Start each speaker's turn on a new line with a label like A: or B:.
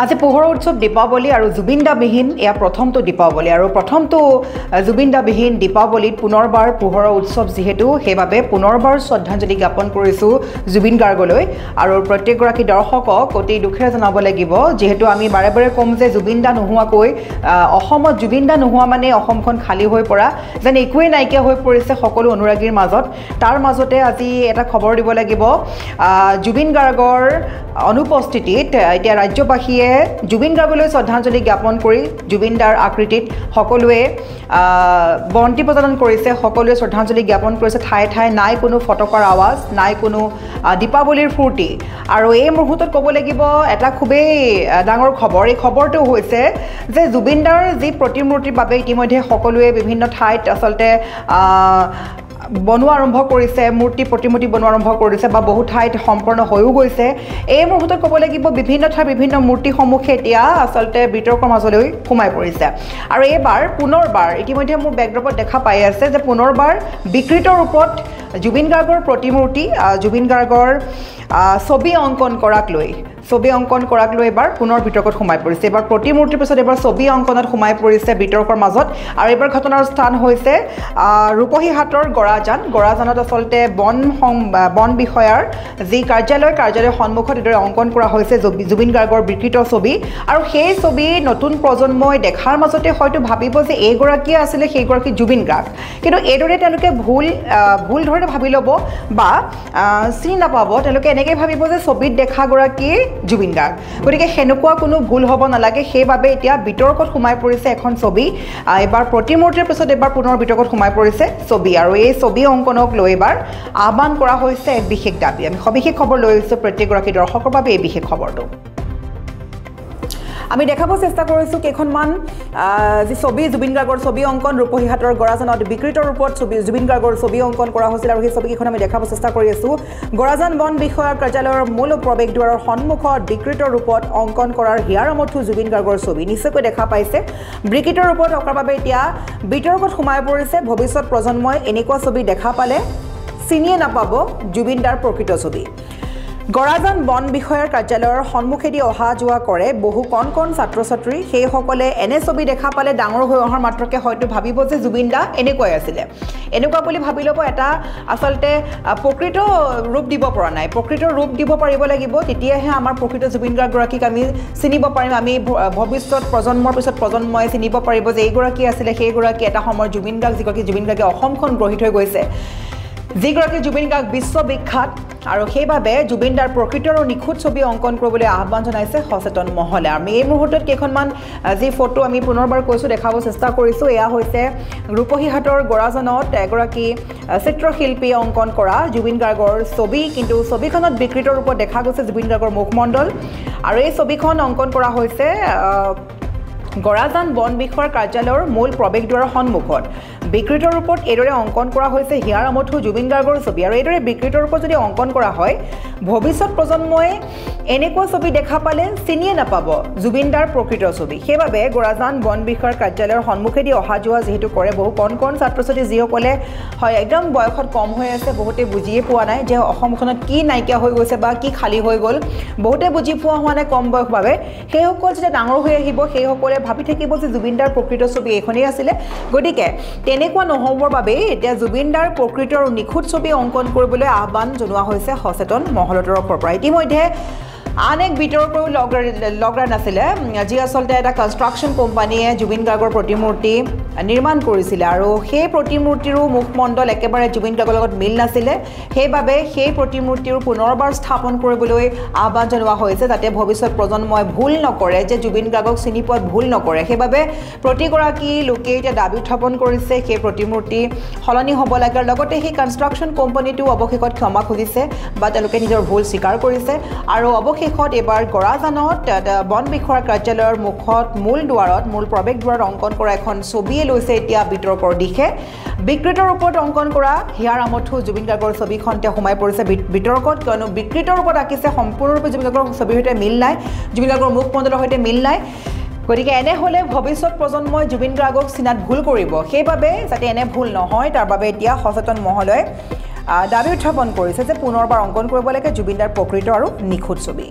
A: আজি পোহৰৰ উৎসৱ দীপাৱলী আৰু জুবিনদাবিহীন এয়া প্ৰথমটো দীপাৱলী আৰু প্ৰথমটো জুবিনদাবিহীন দীপাৱলীত পুনৰবাৰ পোহৰৰ উৎসৱ যেহেতু সেইবাবে পুনৰবাৰ শ্ৰদ্ধাঞ্জলি জ্ঞাপন কৰিছোঁ জুবিন গাৰ্গলৈ আৰু প্ৰত্যেকগৰাকী দৰ্শকক অতি দুখেৰে জনাব লাগিব যেহেতু আমি বাৰে বাৰে কম যে জুবিনদা নোহোৱাকৈ অসমত জুবিনদা নোহোৱা মানে অসমখন খালী হৈ পৰা যেন একোৱেই নাইকিয়া হৈ পৰিছে সকলো অনুৰাগীৰ মাজত তাৰ মাজতে আজি এটা খবৰ দিব লাগিব জুবিন গাৰ্গৰ অনুপস্থিতিত এতিয়া ৰাজ্যবাসীয়ে জুবিন গাৰ্গলৈ শ্ৰদ্ধাঞ্জলি জ্ঞাপন কৰি জুবিনদাৰ আকৃতিত সকলোৱে বন্তি প্ৰদান কৰিছে সকলোৱে শ্ৰদ্ধাঞ্জলি জ্ঞাপন কৰিছে ঠায়ে ঠায়ে নাই কোনো ফটকাৰ আৱাজ নাই কোনো দীপাৱলীৰ ফূৰ্তি আৰু এই মুহূৰ্তত ক'ব লাগিব এটা খুবেই ডাঙৰ খবৰ এই খবৰটো হৈছে যে জুবিনদাৰ যি প্ৰতিমূৰ্তিৰ বাবে ইতিমধ্যে সকলোৱে বিভিন্ন ঠাইত আচলতে বনোৱা আৰম্ভ কৰিছে প্ৰতিমূৰ্তি বনোৱা আৰম্ভ কৰিছে বা বহু ঠাইত সম্পূৰ্ণ হৈও গৈছে এই মুহূৰ্তত ক'ব লাগিব বিভিন্ন ঠাইৰ বিভিন্ন মূৰ্তিসমূহে এতিয়া আচলতে বিতৰ্কৰ মাজলৈ সোমাই পৰিছে আৰু এইবাৰ পুনৰবাৰ ইতিমধ্যে মোৰ বেকড্ৰপত দেখা পাই আছে যে পুনৰবাৰ বিকৃত ৰূপত জুবিন গাৰ্গৰ প্ৰতিমূৰ্তি জুবিন গাৰ্গৰ ছবি অংকন কৰাক লৈ এবাৰ পুনৰ বিতৰ্কত সোমাই পৰিছে এবাৰ প্ৰতিমূৰ্তিৰ পিছত এবাৰ ছবি অংকনত সোমাই পৰিছে বিতৰ্কৰ মাজত আৰু এবাৰ ঘটনাৰ স্থান হৈছে ৰূপহীহাটৰ গৰাজানত আচলতে বন বিষয়াৰ যি কাৰ্যালয়ৰ সন্মুখত এইদৰে অংকন কৰা হৈছে জুবিন গাৰ্গৰ বিকৃত ছবি আৰু সেই ছবি নতুন প্ৰজন্মই দেখাৰ মাজতে হয়তো ভাবিব যে এইগৰাকীয়ে আছিলে সেইগৰাকী জুবিন গাৰ্গ কিন্তু এইদৰে তেওঁলোকে ভুল ধৰণে ভাবি ল'ব বা চিনি নাপাব তেওঁলোকে এনেকৈ ভাবিব যে ছবিত দেখাগৰাকী জুবিন গাৰ্গ গতিকে সেনেকুৱা কোনো ভুল হ'ব নালাগে সেইবাবে এতিয়া বিতৰ্কত সোমাই পৰিছে এখন ছবি এবাৰ প্ৰতিমূৰ্তিৰ পিছত এবাৰ পুনৰ বিতৰ্কত সোমাই পৰিছে ছবি আৰু এই ছবি অংকনক লৈ এবাৰ আহ্বান কৰা হৈছে এক বিশেষ দাবী আমি সবিশেষ খবৰ লৈ আহিছোঁ প্ৰত্যেকগৰাকী দৰ্শকৰ বাবে এই বিশেষ খবৰটো আমি দেখাব চেষ্টা কৰিছোঁ কেইখনমান যি ছবি জুবিন গাৰ্গৰ ছবি অংকন ৰূপহীহাটৰ গৰাজানত বিকৃত ৰূপত জুবিন গাৰ্গৰ ছবি অংকন কৰা হৈছিল আৰু সেই ছবিকেইখন আমি দেখাব চেষ্টা কৰি আছোঁ গৰাজান বন বিষয়াৰ কাৰ্যালয়ৰ মূল প্ৰৱেশদ্বাৰৰ সন্মুখত বিকৃত ৰূপত অংকন কৰাৰ হিয়াৰমঠু জুবিন গাৰ্গৰ ছবি নিশ্চয়কৈ দেখা পাইছে বিকৃত ৰূপত থকাৰ বাবে এতিয়া বিতৰ্কত সোমাই পৰিছে ভৱিষ্যত প্ৰজন্মই এনেকুৱা ছবি দেখা পালে চিনিয়ে নাপাব জুবিনদাৰ প্ৰকৃত ছবি গৰাজান বন বিষয়াৰ কাৰ্যালয়ৰ সন্মুখেদি অহা যোৱা কৰে বহু কণ ছাত্ৰ ছাত্ৰী সেইসকলে এনে ছবি দেখা পালে ডাঙৰ হৈ অহাৰ মাত্ৰকে হয়তো ভাবিব যে জুবিনদা এনেকুৱাই আছিলে এনেকুৱা বুলি ভাবি ল'ব এটা আচলতে প্ৰকৃত ৰূপ দিব পৰা নাই প্ৰকৃত ৰূপ দিব পাৰিব লাগিব তেতিয়াহে আমাৰ প্ৰকৃত জুবিন গাৰ্গগৰাকীক আমি চিনিব পাৰিম আমি ভৱিষ্যত প্ৰজন্মৰ পিছত প্ৰজন্মই চিনিব পাৰিব যে এইগৰাকী আছিলে সেইগৰাকী এটা সময়ৰ জুবিন গাৰ্গ যিগৰাকী জুবিন গাৰ্গে অসমখন গঢ়ি থৈ গৈছে যিগৰাকী জুবিন গাৰ্গ বিশ্ববিখ্যাত আৰু সেইবাবে জুবিনদাৰ প্ৰকৃত আৰু নিখুঁত ছবি অংকন কৰিবলৈ আহ্বান জনাইছে সচেতন মহলে আমি এই মুহূৰ্তত কেইখনমান যি ফটো আমি পুনৰবাৰ কৈছোঁ দেখাব চেষ্টা কৰিছোঁ এয়া হৈছে ৰূপহীহাটৰ গৰাজানত এগৰাকী চিত্ৰশিল্পী অংকন কৰা জুবিন গাৰ্গৰ ছবি কিন্তু ছবিখনত বিকৃত ৰূপত দেখা গৈছে জুবিন গাৰ্গৰ মুখমণ্ডল আৰু এই ছবিখন অংকন কৰা হৈছে গৰাজান বন বিষয়াৰ কাৰ্যালয়ৰ মূল প্ৰৱেশদ্বাৰৰ সন্মুখত বিকৃত ৰূপত এইদৰে অংকন কৰা হৈছে হিয়াৰমঠু জুবিন গাৰ্গৰ ছবি আৰু এইদৰে বিকৃত ৰূপত যদি অংকন কৰা হয় ভৱিষ্যত প্ৰজন্মই এনেকুৱা ছবি দেখা পালে চিনিয়ে নাপাব জুবিনদাৰ প্ৰকৃত ছবি সেইবাবে গৰাজান বন বিষয়াৰ কাৰ্যালয়ৰ সন্মুখেদি অহা যোৱা যিহেতু কৰে বহু কণ ছাত্ৰ ছাত্ৰী যিসকলে হয় একদম বয়সত কম হৈ আছে বহুতে বুজিয়ে পোৱা নাই যে অসমখনত কি নাইকিয়া হৈ গৈছে বা কি খালী হৈ গ'ল বহুতে বুজি পোৱা হোৱা নাই কম বয়স বাবে সেইসকল যেতিয়া ডাঙৰ হৈ আহিব সেইসকলে ভাবি থাকিব যে জুবিনদাৰ প্ৰকৃত ছবি এইখনেই আছিলে গতিকে তেনেকুৱা নহ'বৰ বাবে এতিয়া জুবিনদাৰ প্ৰকৃত আৰু নিখুঁত ছবি অংকন কৰিবলৈ আহ্বান জনোৱা হৈছে সচেতন মহলৰ তৰফৰ পৰা ইতিমধ্যে আন এক বিতৰ্কও লগৰা নাছিলে যি আচলতে এটা কনষ্ট্ৰাকশ্যন কোম্পানীয়ে জুবিন গাৰ্গৰ প্ৰতিমূৰ্তি নিৰ্মাণ কৰিছিলে আৰু সেই প্ৰতিমূৰ্তিৰো মুখমণ্ডল একেবাৰে জুবিন গাৰ্গৰ লগত মিল নাছিলে সেইবাবে সেই প্ৰতিমূৰ্তিৰো পুনৰবাৰ স্থাপন কৰিবলৈ আহ্বান জনোৱা হৈছে যাতে ভৱিষ্যত প্ৰজন্মই ভুল নকৰে যে জুবিন গাৰ্গক চিনি পোৱাত ভুল নকৰে সেইবাবে প্ৰতিগৰাকী লোকে এতিয়া দাবী উত্থাপন কৰিছে সেই প্ৰতিমূৰ্তি সলনি হ'ব লাগে আৰু লগতে সেই কনষ্ট্ৰাকশ্যন কোম্পানীটো অৱশেষত ক্ষমা খুজিছে বা তেওঁলোকে নিজৰ ভুল স্বীকাৰ কৰিছে আৰু অৱশেষত এবাৰ গৰাজানত বন বিষয়াৰ কাৰ্যালয়ৰ মুখত মূল প্ৰৱেশদ্বাৰত অংকন কৰা এখন ছবিয়ে লৈছে এতিয়া বিতৰ্কৰ দিশে বিকৃত ৰূপত অংকন কৰা হিয়াৰমঠু জুবিন গাৰ্গৰ ছবিখন এতিয়া সোমাই পৰিছে বিতৰ্কত কিয়নো বিকৃত ৰূপত আঁকিছে সম্পূৰ্ণৰূপে জুবিন গাৰ্গৰ ছবিৰ সৈতে মিল নাই জুবিন গাৰ্গৰ মুখমণ্ডলৰ সৈতে মিল নাই গতিকে এনে হ'লে ভৱিষ্যত প্ৰজন্মই জুবিন গাৰ্গক চিনাত ভুল কৰিব সেইবাবে যাতে এনে ভুল নহয় তাৰ বাবে এতিয়া সচেতন মহলে দাবী উত্থাপন কৰিছে যে পুনৰবাৰ অংকন কৰিব লাগে জুবিনদাৰ প্ৰকৃত আৰু নিখুঁত ছবি